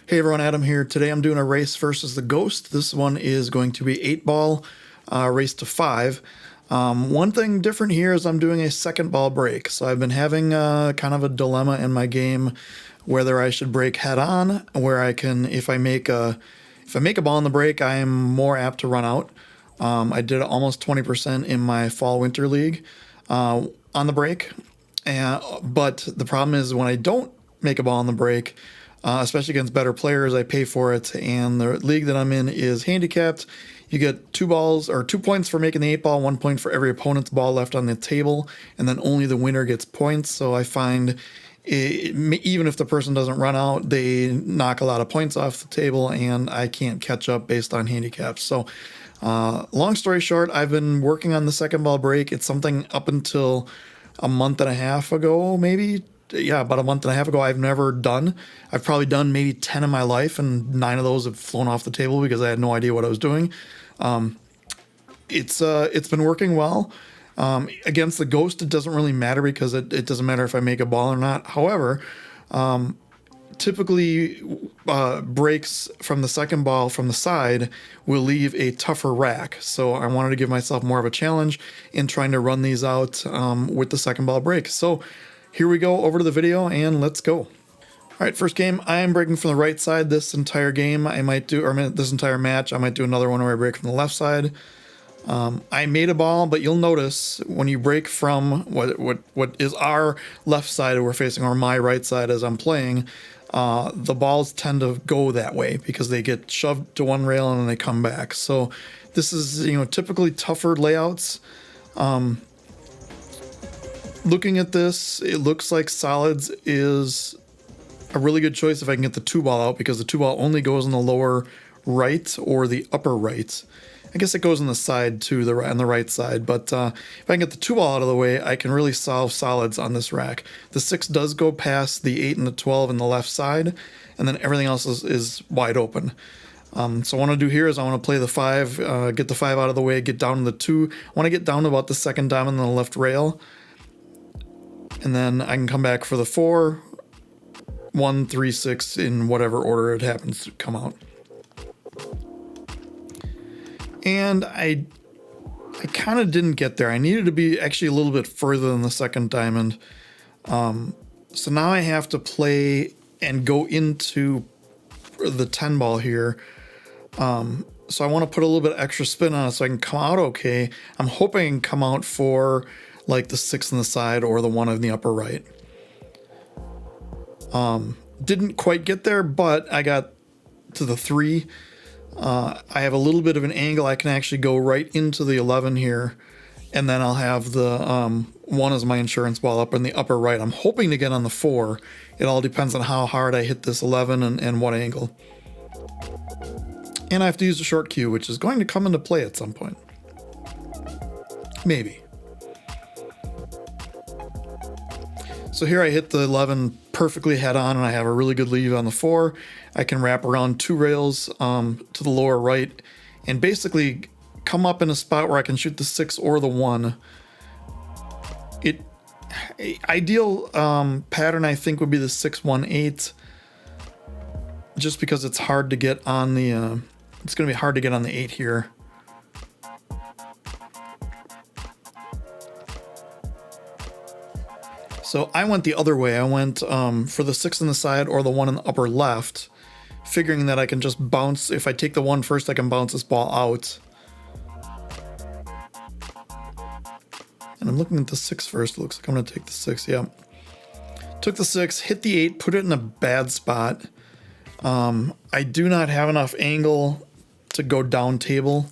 Hey everyone, Adam here. Today I'm doing a race versus the Ghost. This one is going to be 8-ball, race to 5. One thing different here is I'm doing a second ball break. So I've been having kind of a dilemma in my game whether I should break head on, where I can, if I make a ball in the break, I am more apt to run out. I did almost 20% in my fall winter league on the break, but the problem is when I don't make a ball in the break, especially against better players, I pay for it. And the league that I'm in is handicapped. You get 2 balls or 2 points for making the 8-ball, 1 point for every opponent's ball left on the table, and then only the winner gets points. So I find even if the person doesn't run out, they knock a lot of points off the table, and I can't catch up based on handicaps. So long story short, I've been working on the second ball break. It's something up until a month and a half ago, maybe. Yeah, about a month and a half ago, I've never done. I've probably done maybe 10 in my life, and 9 of those have flown off the table because I had no idea what I was doing. It's been working well. Against the Ghost, it doesn't really matter because it doesn't matter if I make a ball or not. However, typically breaks from the second ball from the side will leave a tougher rack. So I wanted to give myself more of a challenge in trying to run these out with the second ball break. So here we go, over to the video, and let's go. All right, first game, I am breaking from the right side this entire game. I might do, or this entire match, I might do another one where I break from the left side. I made a ball, but you'll notice when you break from what is our left side we're facing, or my right side as I'm playing, the balls tend to go that way because they get shoved to one rail and then they come back. So this is, typically tougher layouts. Looking at this, it looks like solids is a really good choice if I can get the 2-ball out, because the 2-ball only goes in the lower right or the upper right. I guess it goes on the side too, on the right side, but if I can get the 2-ball out of the way, I can really solve solids on this rack. The 6 does go past the 8 and the 12 in the left side, and then everything else is wide open. So what I want to do here is I want to play the 5, get the 5 out of the way, get down to the 2. I want to get down to about the second diamond on the left rail, and then I can come back for the 4, 1, 3, 6 in whatever order it happens to come out. And I kind of didn't get there. I needed to be actually a little bit further than the second diamond. So now I have to play and go into the 10-ball here. So I want to put a little bit extra spin on it so I can come out okay. I'm hoping I can come out for like the 6 on the side or the 1 in the upper right. Didn't quite get there, but I got to the 3. I have a little bit of an angle. I can actually go right into the 11 here, and then I'll have the 1 as my insurance ball up in the upper right. I'm hoping to get on the 4. It all depends on how hard I hit this 11 and what angle. And I have to use a short cue, which is going to come into play at some point. Maybe. So here I hit the 11 perfectly head on, and I have a really good lead on the 4. I can wrap around 2 rails to the lower right and basically come up in a spot where I can shoot the 6 or the 1. Ideal pattern, I think, would be the 6-1-8, just because it's hard to get on the it's going to be hard to get on the 8 here. So I went the other way. I went for the 6 on the side or the 1 in the upper left, figuring that I can just bounce. If I take the 1 first, I can bounce this ball out. And I'm looking at the 6 first. It looks like I'm going to take the 6. Yeah. Took the 6, hit the 8, put it in a bad spot. I do not have enough angle to go down table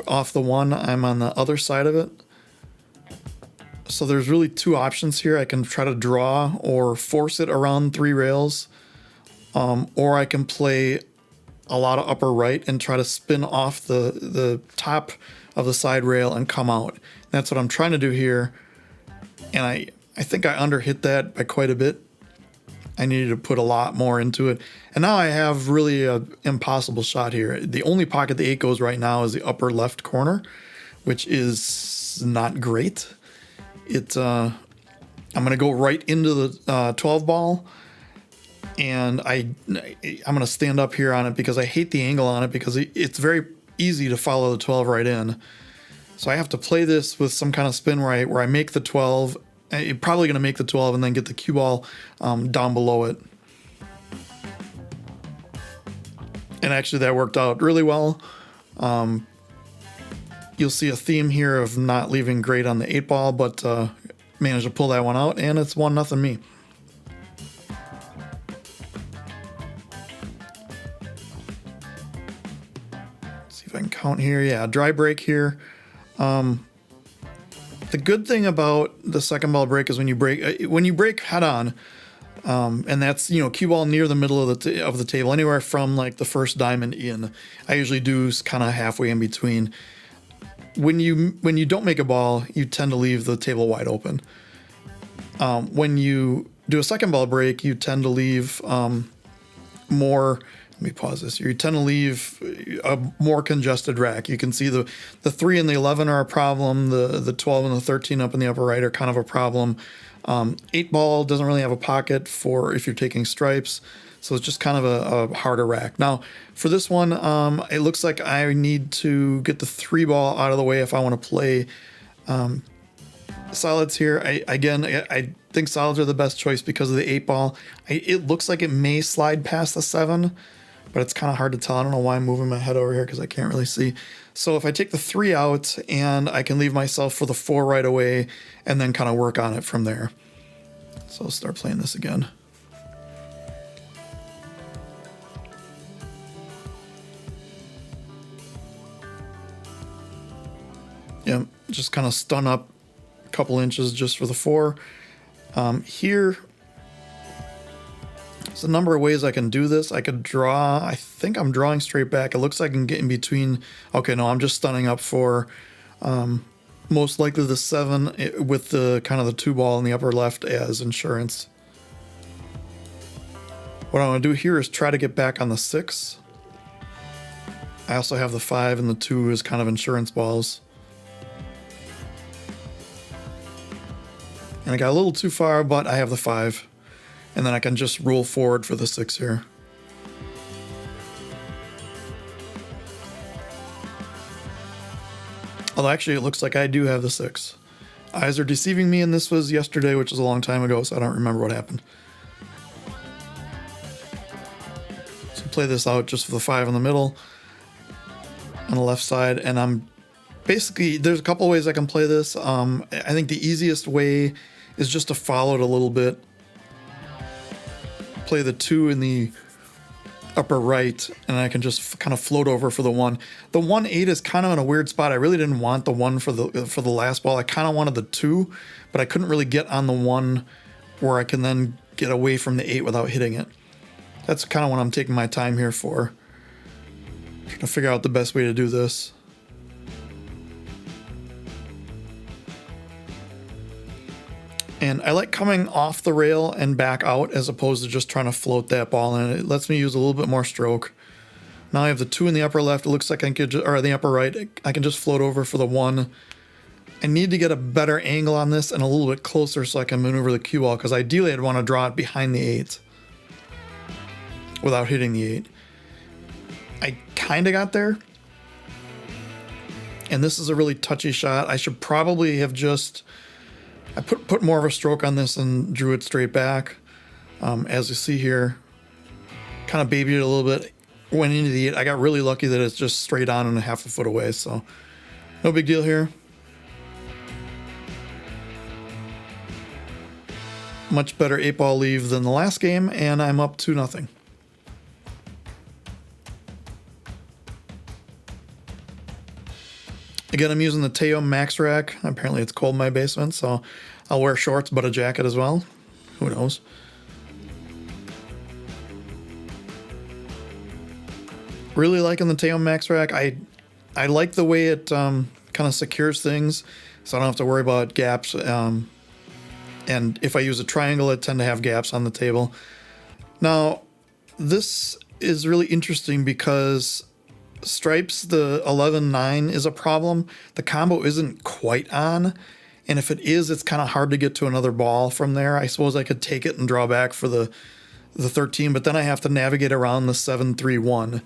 off the 1. I'm on the other side of it. So there's really 2 options here. I can try to draw or force it around 3 rails, or I can play a lot of upper right and try to spin off the top of the side rail and come out. That's what I'm trying to do here, and I think I underhit that by quite a bit. I needed to put a lot more into it, and now I have really an impossible shot here. The only pocket the 8 goes right now is the upper left corner, which is not great. I'm going to go right into the 12 ball, and I'm going to stand up here on it because I hate the angle on it because it's very easy to follow the 12 right in. So I have to play this with some kind of spin right where I make the 12. I'm probably going to make the 12 and then get the cue ball down below it. And actually that worked out really well. You'll see a theme here of not leaving great on the 8 ball, but managed to pull that one out, and it's 1-0 me. See if I can count here. Yeah, dry break here. The good thing about the second ball break is when you break head on, and that's, cue ball near the middle of the table, anywhere from like the first diamond in. I usually do kind of halfway in between. When you don't make a ball, you tend to leave the table wide open. When you do a second ball break, you tend to leave more. Let me pause this here. You tend to leave a more congested rack. You can see the 3 and the 11 are a problem. The 12 and the 13 up in the upper right are kind of a problem. 8 ball doesn't really have a pocket for if you're taking stripes. So it's just kind of a harder rack. Now, for this one, it looks like I need to get the 3 ball out of the way if I want to play solids here. I think solids are the best choice because of the 8 ball. It looks like it may slide past the 7, but it's kind of hard to tell. I don't know why I'm moving my head over here because I can't really see. So if I take the 3 out, and I can leave myself for the 4 right away and then kind of work on it from there. So I'll start playing this again. Yeah, just kind of stun up a couple inches just for the 4. Here, there's a number of ways I can do this. I could draw, I think I'm drawing straight back. It looks like I can get in between. Okay, no, I'm just stunning up for most likely the 7 with the kind of the 2 ball in the upper left as insurance. What I'm going to do here is try to get back on the 6. I also have the 5 and the 2 as kind of insurance balls. And I got a little too far, but I have the 5. And then I can just roll forward for the 6 here. Although actually it looks like I do have the 6. Eyes are deceiving me, and this was yesterday, which is a long time ago, so I don't remember what happened. So play this out just for the 5 in the middle on the left side, and I'm basically, there's a couple ways I can play this. I think the easiest way is just to follow it a little bit. Play the 2 in the upper right, and I can just kind of float over for the 1. The 1-8 is kind of in a weird spot. I really didn't want the 1 for the last ball. I kind of wanted the 2, but I couldn't really get on the 1 where I can then get away from the 8 without hitting it. That's kind of what I'm taking my time here for. Trying to figure out the best way to do this. And I like coming off the rail and back out as opposed to just trying to float that ball in. It lets me use a little bit more stroke. Now I have the 2 in the upper left. It looks like I could, or the upper right. I can just float over for the 1. I need to get a better angle on this and a little bit closer so I can maneuver the cue ball, because ideally I'd want to draw it behind the 8 without hitting the 8. I kind of got there. And this is a really touchy shot. I should probably have just... I put more of a stroke on this and drew it straight back. As you see here, kind of babied it a little bit, went into the 8. I got really lucky that it's just straight on and a half a foot away, so no big deal here. Much better 8 ball leave than the last game, and I'm up 2-0. Again, I'm using the Teo Max Rack. Apparently it's cold in my basement, so I'll wear shorts but a jacket as well. Who knows? Really liking the Teo Max Rack. I like the way it kind of secures things, so I don't have to worry about gaps. And if I use a triangle, I tend to have gaps on the table. Now, this is really interesting because stripes, the 11-9 is a problem. The combo isn't quite on, and if it is, it's kind of hard to get to another ball from there. I suppose I could take it and draw back for the the 13, but then I have to navigate around the 7, 3, 1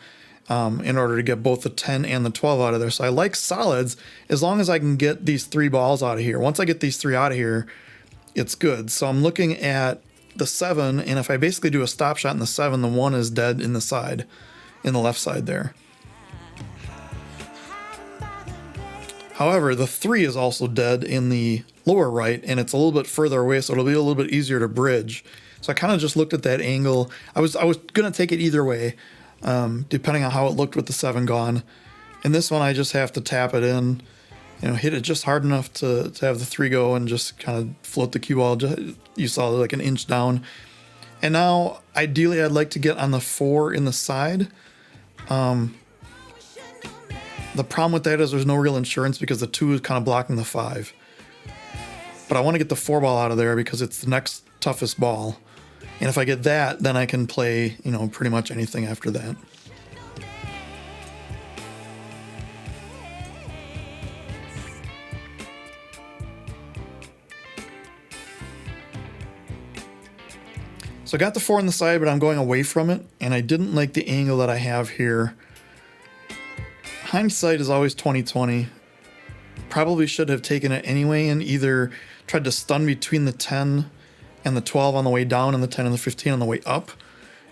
in order to get both the 10 and the 12 out of there. So I like solids as long as I can get these 3 balls out of here. Once I get these 3 out of here, it's good. So I'm looking at the 7, and if I basically do a stop shot in the 7, the 1 is dead in the side, in the left side there. However, the 3 is also dead in the lower right, and it's a little bit further away, so it'll be a little bit easier to bridge. So I kind of just looked at that angle. I was going to take it either way, depending on how it looked with the 7 gone. And this one, I just have to tap it in, hit it just hard enough to have the 3 go and just kind of float the cue ball. You saw like an inch down. And now, ideally, I'd like to get on the 4 in the side. The problem with that is there's no real insurance because the 2 is kind of blocking the 5. But I want to get the 4 ball out of there because it's the next toughest ball. And if I get that, then I can play, pretty much anything after that. So I got the 4 on the side, but I'm going away from it. And I didn't like the angle that I have here. Hindsight is always 20/20. Probably should have taken it anyway and either tried to stun between the 10 and the 12 on the way down and the 10 and the 15 on the way up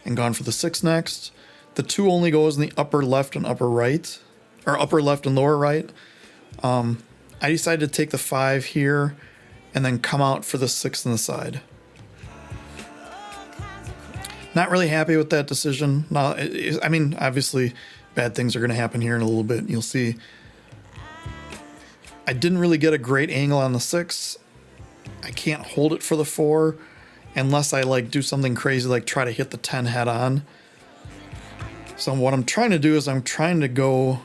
and gone for the 6 next. The 2 only goes in the upper left and upper right, or upper left and lower right. I decided to take the 5 here and then come out for the 6 on the side. Not really happy with that decision. Now, I mean, obviously, bad things are going to happen here in a little bit. You'll see. I didn't really get a great angle on the 6. I can't hold it for the 4 unless I do something crazy like try to hit the 10 head on. So what I'm trying to do is I'm trying to go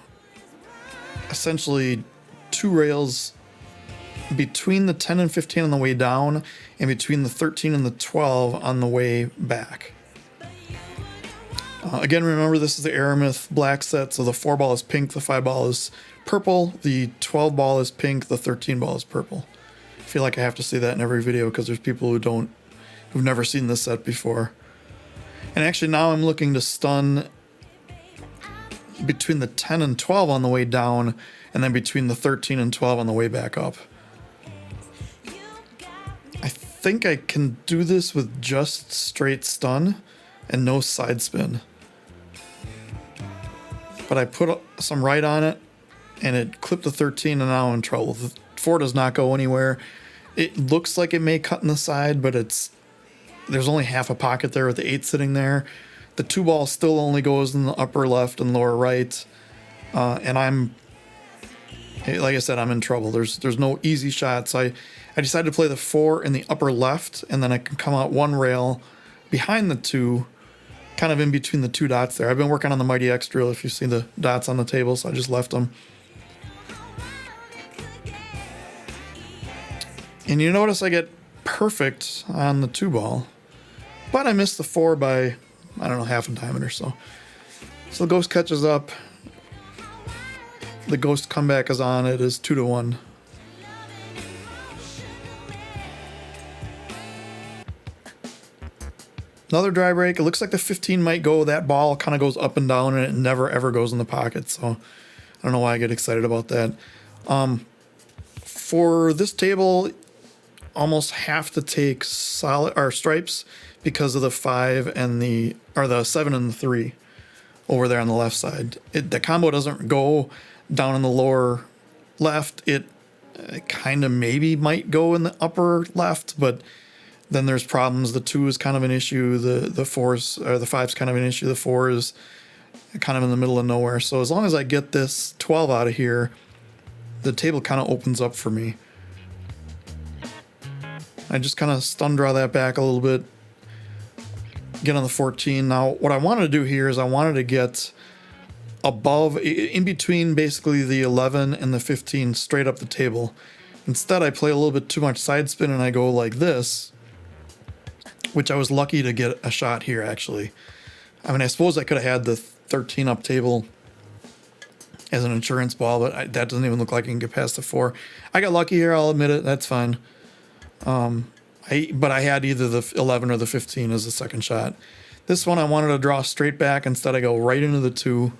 essentially 2 rails between the 10 and 15 on the way down and between the 13 and the 12 on the way back. Again, remember this is the Aramith black set, so the 4 ball is pink, the 5 ball is purple, the 12 ball is pink, the 13 ball is purple. I feel like I have to say that in every video because there's people who've never seen this set before. And actually now I'm looking to stun between the 10 and 12 on the way down, and then between the 13 and 12 on the way back up. I think I can do this with just straight stun and no side spin. But I put some right on it, and it clipped the 13, and now I'm in trouble. The 4 does not go anywhere. It looks like it may cut in the side, but there's only half a pocket there with the 8 sitting there. The 2 ball still only goes in the upper left and lower right, and like I said, I'm in trouble. There's no easy shots. I decided to play the 4 in the upper left, and then I can come out 1 rail behind the 2, kind of in between the 2 dots there. I've been working on the Mighty X drill if you see the dots on the table, so I just left them. And you notice I get perfect on the 2 ball, but I missed the 4 by, I don't know, half a diamond or so. So the ghost catches up. The ghost comeback is on. It is 2-1. Another dry break. It looks like the 15 might go. That ball kind of goes up and down, and it never ever goes in the pocket. So I don't know why I get excited about that. For this table, almost have to take solid or stripes because of the 5 and the 7 and the 3 over there on the left side. The combo doesn't go down in the lower left. It kind of maybe might go in the upper left, but then there's problems. The 2 is kind of an issue. The 4's or the 5's kind of an issue. The 4 is kind of in the middle of nowhere. So as long as I get this 12 out of here, the table kind of opens up for me. I just kind of stun draw that back a little bit. Get on the 14. Now, what I wanted to do here is I wanted to get above, in between basically the 11 and the 15, straight up the table. Instead, I play a little bit too much side spin and I go like this, which I was lucky to get a shot here, actually. I mean, I suppose I could have had the 13 up table as an insurance ball, but that doesn't even look like I can get past the 4. I got lucky here, I'll admit it. That's fine. I But I had either the 11 or the 15 as the second shot. This one I wanted to draw straight back. Instead I go right into the 2.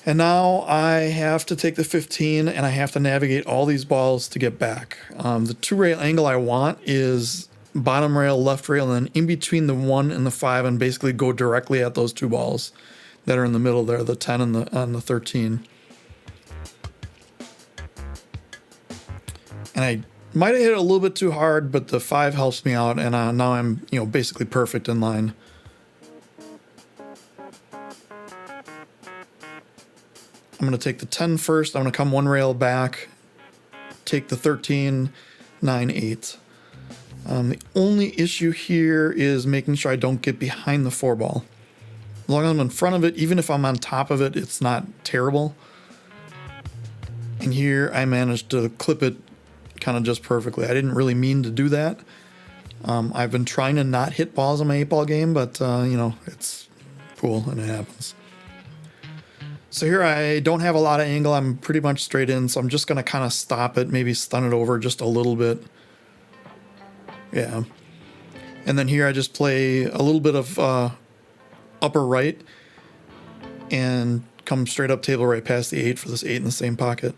And now I have to take the 15 and I have to navigate all these balls to get back. The 2 rail angle I want is bottom rail, left rail, and then in between the 1 and the 5, and basically go directly at those 2 balls that are in the middle there, the 10 and the 13. And I might have hit it a little bit too hard, but the 5 helps me out, and now I'm basically perfect in line. I'm going to take the 10 first. I'm going to come 1 rail back, take the 13, 9, 8. The only issue here is making sure I don't get behind the 4 ball. As long as I'm in front of it, even if I'm on top of it, it's not terrible. And here I managed to clip it kind of just perfectly. I didn't really mean to do that. I've been trying to not hit balls in my 8-ball game, but it's cool and it happens. So here I don't have a lot of angle. I'm pretty much straight in, so I'm just going to kind of stop it, maybe stun it over just a little bit. Yeah. And then here I just play a little bit of upper right and come straight up table right past the 8 for this 8 in the same pocket.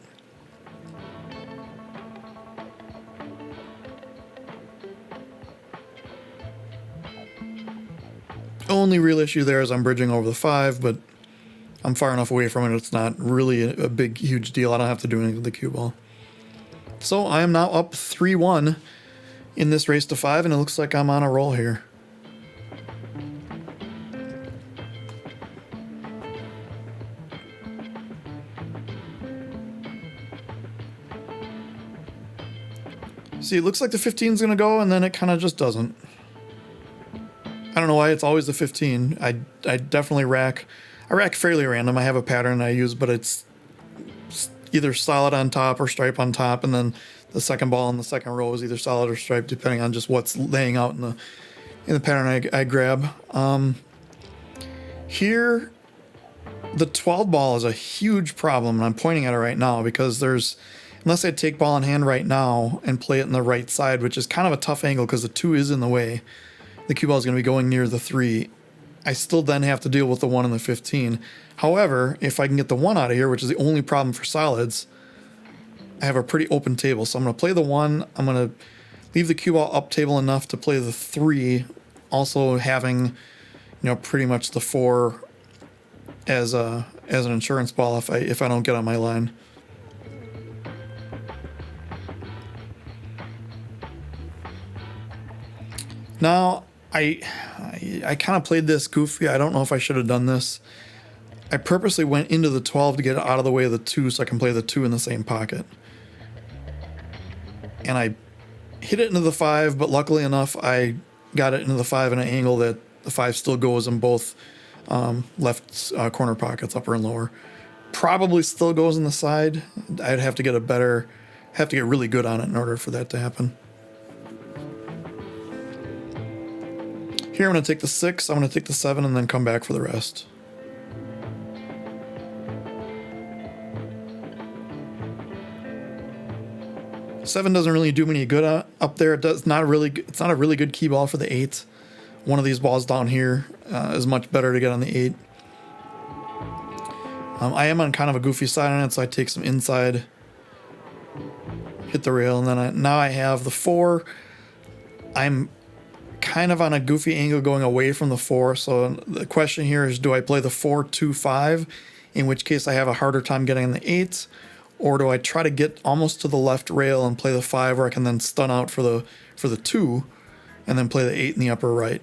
Only real issue there is I'm bridging over the 5, but I'm far enough away from it. It's not really a big, huge deal. I don't have to do anything with the cue ball. So I am now up 3-1 in this race to 5, and it looks like I'm on a roll here. See, it looks like the 15 is going to go, and then it kind of just doesn't. I don't know why it's always the 15. I definitely rack. I rack fairly random. I have a pattern I use, but it's either solid on top or stripe on top, and then the second ball in the second row is either solid or stripe, depending on just what's laying out in the pattern I grab. Here, the 12 ball is a huge problem, and I'm pointing at it right now because unless I take ball in hand right now and play it in the right side, which is kind of a tough angle because the 2 is in the way, the cue ball is going to be going near the 3. I still then have to deal with the 1 and the 15. However, if I can get the 1 out of here, which is the only problem for solids, I have a pretty open table. So I'm going to play the 1. I'm going to leave the cue ball up table enough to play the 3, also having, pretty much the 4 as an insurance ball if I don't get on my line. Now, I kind of played this goofy. I don't know if I should have done this. I purposely went into the 12 to get out of the way of the 2 so I can play the 2 in the same pocket. And I hit it into the 5, but luckily enough, I got it into the 5 in an angle that the 5 still goes in both left corner pockets, upper and lower. Probably still goes in the side. I'd have to get really good on it in order for that to happen. Here I'm going to take the 6, I'm going to take the 7, and then come back for the rest. Seven doesn't really do me any good up there. It's not a really good key ball for the 8. One of these balls down here is much better to get on the 8. I am on kind of a goofy side on it, so I take some inside, hit the rail, and then now I have the 4. I'm kind of on a goofy angle going away from the 4, so the question here is, do I play the 4-2-5, in which case I have a harder time getting on the 8, or do I try to get almost to the left rail and play the 5 where I can then stun out for the 2 and then play the 8 in the upper right?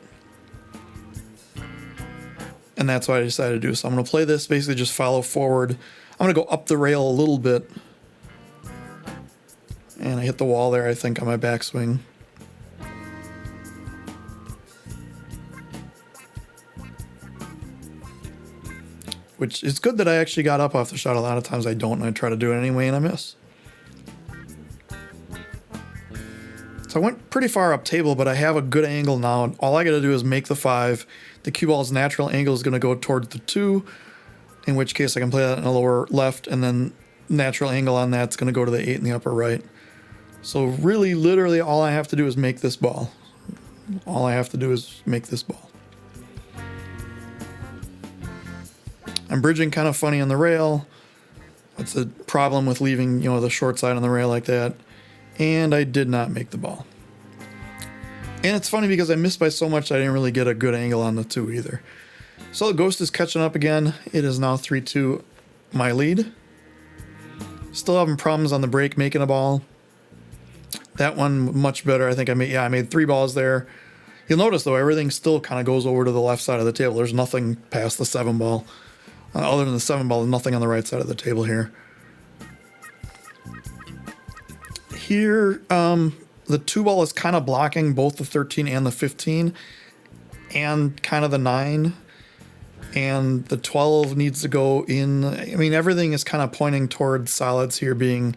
And that's what I decided to do. So I'm going to play this, basically just follow forward. I'm going to go up the rail a little bit, and I hit the wall there, I think, on my backswing. Which is good that I actually got up off the shot. A lot of times I don't, and I try to do it anyway, and I miss. So I went pretty far up table, but I have a good angle now. All I got to do is make the 5. The cue ball's natural angle is going to go towards the 2, in which case I can play that in the lower left, and then natural angle on that's going to go to the 8 in the upper right. So really, literally, all I have to do is make this ball. All I have to do is make this ball. I'm bridging kind of funny on the rail. That's a problem with leaving, the short side on the rail like that. And I did not make the ball. And it's funny because I missed by so much I didn't really get a good angle on the 2 either. So the ghost is catching up again. It is now 3-2 my lead. Still having problems on the break making a ball. That one much better. I think I made 3 balls there. You'll notice though, everything still kind of goes over to the left side of the table. There's nothing past the 7 ball. Other than the 7 ball, nothing on the right side of the table here. Here, the 2 ball is kind of blocking both the 13 and the 15 and kind of the 9. And the 12 needs to go in. I mean, everything is kind of pointing towards solids here being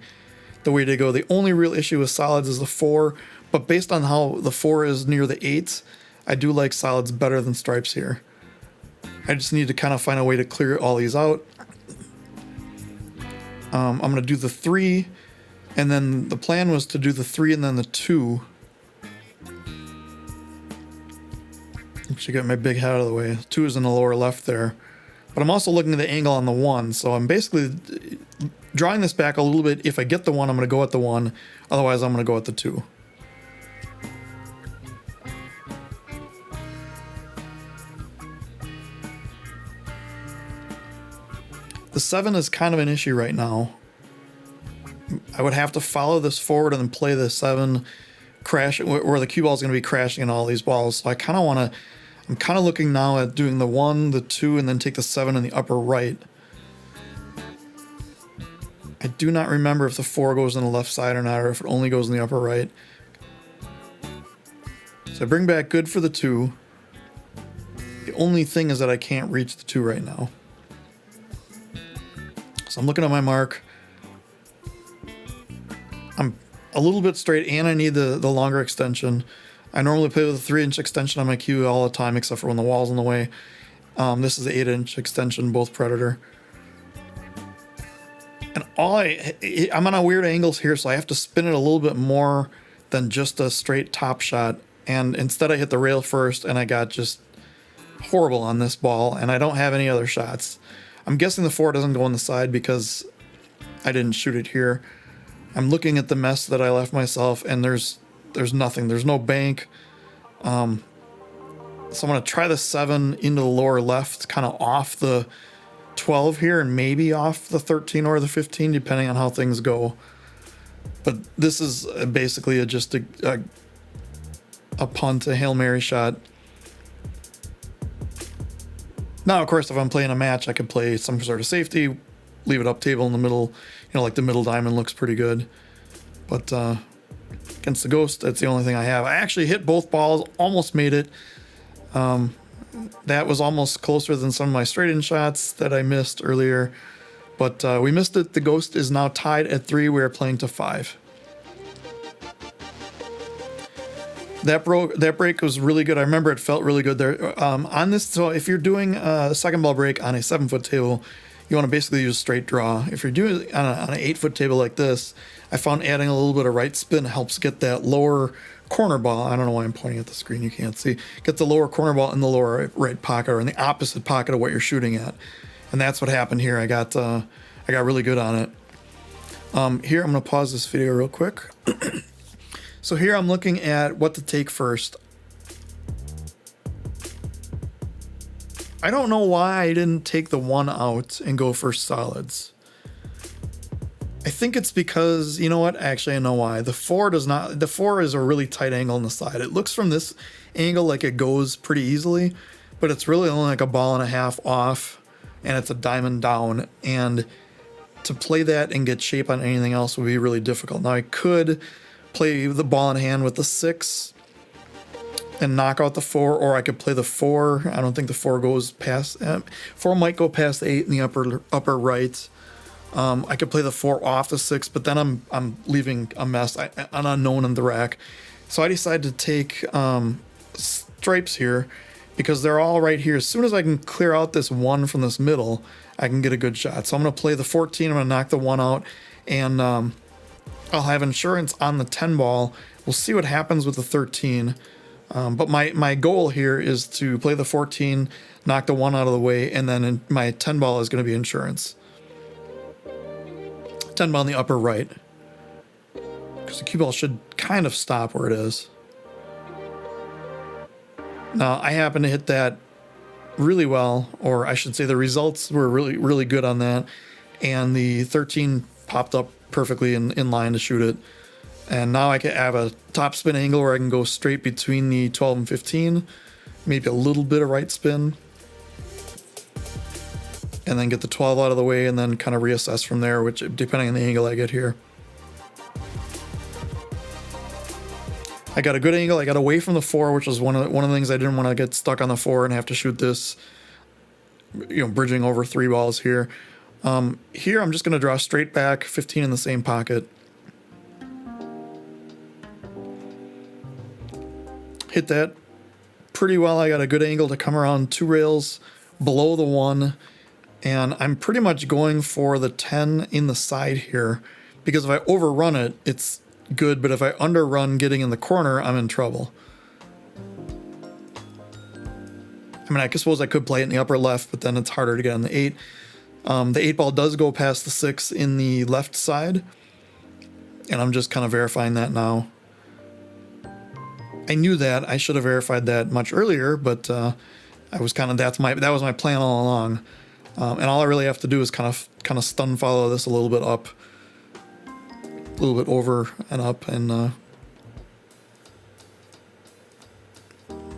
the way to go. The only real issue with solids is the 4, but based on how the 4 is near the 8, I do like solids better than stripes here. I just need to kind of find a way to clear all these out. I'm going to do the 3, and then the plan was to do the 3 and then the 2. Should get my big head out of the way. 2 is in the lower left there. But I'm also looking at the angle on the 1, so I'm basically drawing this back a little bit. If I get the 1, I'm going to go at the 1. Otherwise, I'm going to go at the 2. The 7 is kind of an issue right now. I would have to follow this forward and then play the 7 crash, where the cue ball is going to be crashing in all these balls. So I kind of want to, I'm kind of looking now at doing the 1, the 2, and then take the 7 in the upper right. I do not remember if the 4 goes on the left side or not, or if it only goes in the upper right. So I bring back good for the 2. The only thing is that I can't reach the 2 right now. So I'm looking at my mark. I'm a little bit straight, and I need the longer extension. I normally play with a 3-inch extension on my cue all the time, except for when the wall's in the way. This is the 8-inch extension, both Predator. And I'm on a weird angles here, so I have to spin it a little bit more than just a straight top shot. And instead I hit the rail first, and I got just horrible on this ball, and I don't have any other shots. I'm guessing the 4 doesn't go on the side because I didn't shoot it here. I'm looking at the mess that I left myself, and there's nothing. There's no bank. So I'm going to try the 7 into the lower left, kind of off the 12 here, and maybe off the 13 or the 15, depending on how things go. But this is basically just a punt, a Hail Mary shot. Now, of course, if I'm playing a match, I could play some sort of safety, leave it up table in the middle, like the middle diamond looks pretty good. But against the ghost, that's the only thing I have. I actually hit both balls, almost made it. That was almost closer than some of my straight-in shots that I missed earlier. But we missed it. The ghost is now tied at 3. We're playing to 5. That break was really good. I remember it felt really good there. On this, so if you're doing a second ball break on a 7-foot table, you want to basically use straight draw. If you're doing it on an 8-foot table like this, I found adding a little bit of right spin helps get that lower corner ball. I don't know why I'm pointing at the screen. You can't see. Get the lower corner ball in the lower right pocket, or in the opposite pocket of what you're shooting at. And that's what happened here. I got really good on it. Here, I'm going to pause this video real quick. So here I'm looking at what to take first. I don't know why I didn't take the 1 out and go for solids. I think it's because, you know what? Actually, I know why. The 4 does not. The 4 is a really tight angle on the side. It looks from this angle like it goes pretty easily, but it's really only like a ball and a half off, and it's a diamond down. And to play that and get shape on anything else would be really difficult. Now I could play the ball in hand with the 6 and knock out the 4, or I could play the 4. I don't think the 4 goes past. 4 might go past the 8 in the upper right. I could play the 4 off the 6, but then I'm leaving a mess, an unknown in the rack. So I decided to take stripes here because they're all right here. As soon as I can clear out this 1 from this middle, I can get a good shot. So I'm going to play the 14. I'm going to knock the 1 out, and I'll have insurance on the 10 ball. We'll see what happens with the 13. But my goal here is to play the 14, knock the 1 out of the way, and then my 10 ball is going to be insurance. 10 ball in the upper right. Because the cue ball should kind of stop where it is. Now, I happen to hit that really well, or I should say the results were really, really good on that. And the 13 popped up perfectly in line to shoot it. And now I can have a top spin angle where I can go straight between the 12 and 15, maybe a little bit of right spin, and then get the 12 out of the way and then kind of reassess from there, which depending on the angle I get here. I got a good angle. I got away from the 4, which was one of the things I didn't want to get stuck on the 4 and have to shoot this, bridging over 3 balls here. Here I'm just going to draw straight back, 15 in the same pocket. Hit that pretty well. I got a good angle to come around 2 rails below the 1, and I'm pretty much going for the 10 in the side here, because if I overrun it, it's good, but if I underrun getting in the corner, I'm in trouble. I mean, I suppose I could play it in the upper left, but then it's harder to get on the 8. The 8 ball does go past the 6 in the left side, and I'm just kind of verifying that now. I knew that. I should have verified that much earlier, but I was kind of that was my plan all along. And all I really have to do is kind of stun follow this a little bit up, a little bit over and up, and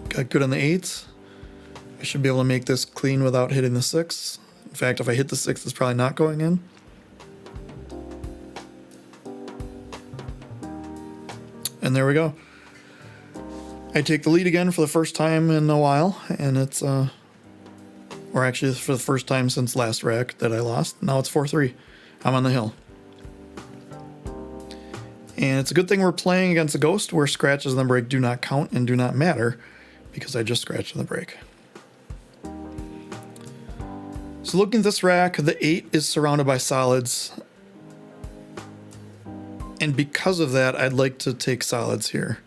got good on the 8s. I should be able to make this clean without hitting the 6. In fact, if I hit the 6, it's probably not going in. And there we go. I take the lead again for the first time in a while, and it's, or actually for the first time since last rack that I lost. Now it's 4-3. I'm on the hill. And it's a good thing we're playing against a ghost where scratches on the break do not count and do not matter, because I just scratched on the break. So looking at this rack, the 8 is surrounded by solids. And because of that, I'd like to take solids here.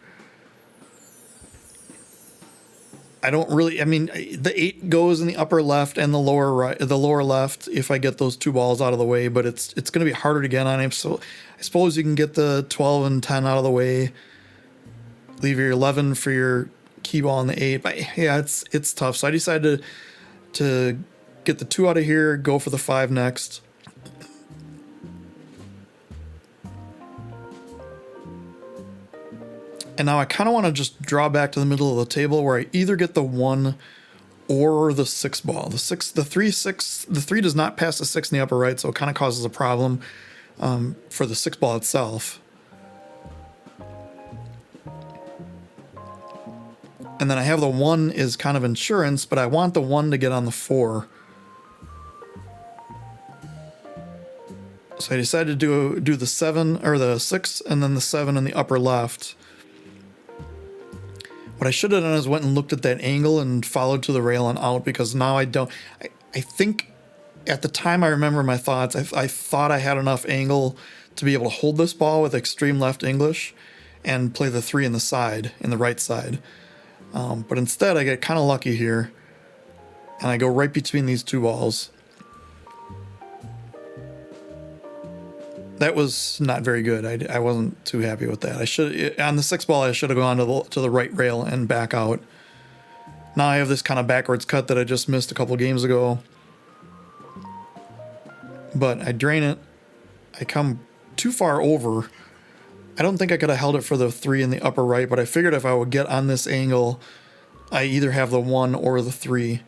I don't really, I mean, the 8 goes in the upper left and the lower right, the lower left if I get those 2 balls out of the way, but it's going to be harder to get on him. So I suppose you can get the 12 and 10 out of the way, leave your 11 for your key ball in the 8. But yeah, it's tough. So I decided to get the 2 out of here, go for the 5 next. And now I kind of want to just draw back to the middle of the table where I either get the 1 or the 6 ball. The 3 does not pass the 6 in the upper right, so it kind of causes a problem for the 6 ball itself. And then I have the 1 is kind of insurance, but I want the 1 to get on the 4. So I decided to do the 7 or the 6 and then the 7 in the upper left. What I should have done is went and looked at that angle and followed to the rail and out, because now I don't. I think at the time I remember my thoughts. I thought I had enough angle to be able to hold this ball with extreme left English and play the 3 in the side, in the right side. But instead I get kind of lucky here and I go right between these 2 balls. That was not very good. I wasn't too happy with that. I should, on the 6 ball, I should have gone to the right rail and back out. Now I have this kind of backwards cut that I just missed a couple games ago. But I drain it. I come too far over. I don't think I could have held it for the 3 in the upper right, but I figured if I would get on this angle, I either have the 1 or the 3.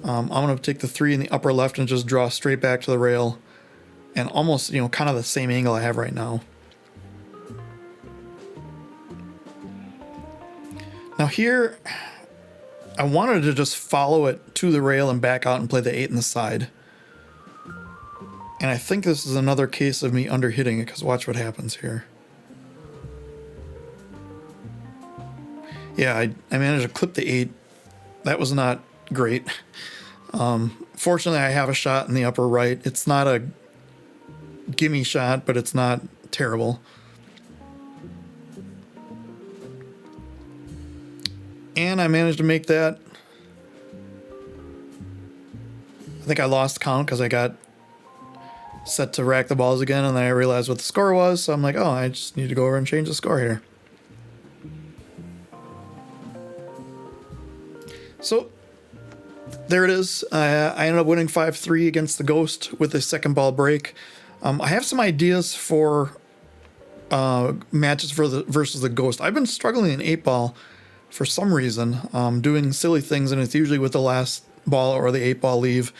I'm going to take the 3 in the upper left and just draw straight back to the rail. And almost, kind of the same angle I have right now. Now here, I wanted to just follow it to the rail and back out and play the 8 in the side. And I think this is another case of me underhitting it, because watch what happens here. Yeah, I managed to clip the 8. That was not great. Fortunately, I have a shot in the upper right. It's not a gimme shot, but it's not terrible. And I managed to make that. I think I lost count because I got set to rack the balls again, and then I realized what the score was, so I'm like, oh, I just need to go over and change the score here. So there it is. I ended up winning 5-3 against the Ghost with a second ball break. I have some ideas for matches versus the Ghost. I've been struggling in 8-ball for some reason, doing silly things, and it's usually with the last ball or the 8-ball leave.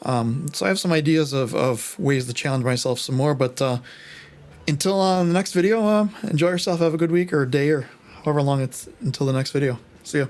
So I have some ideas of ways to challenge myself some more, but until the next video, enjoy yourself, have a good week or day or however long it's until the next video. See ya.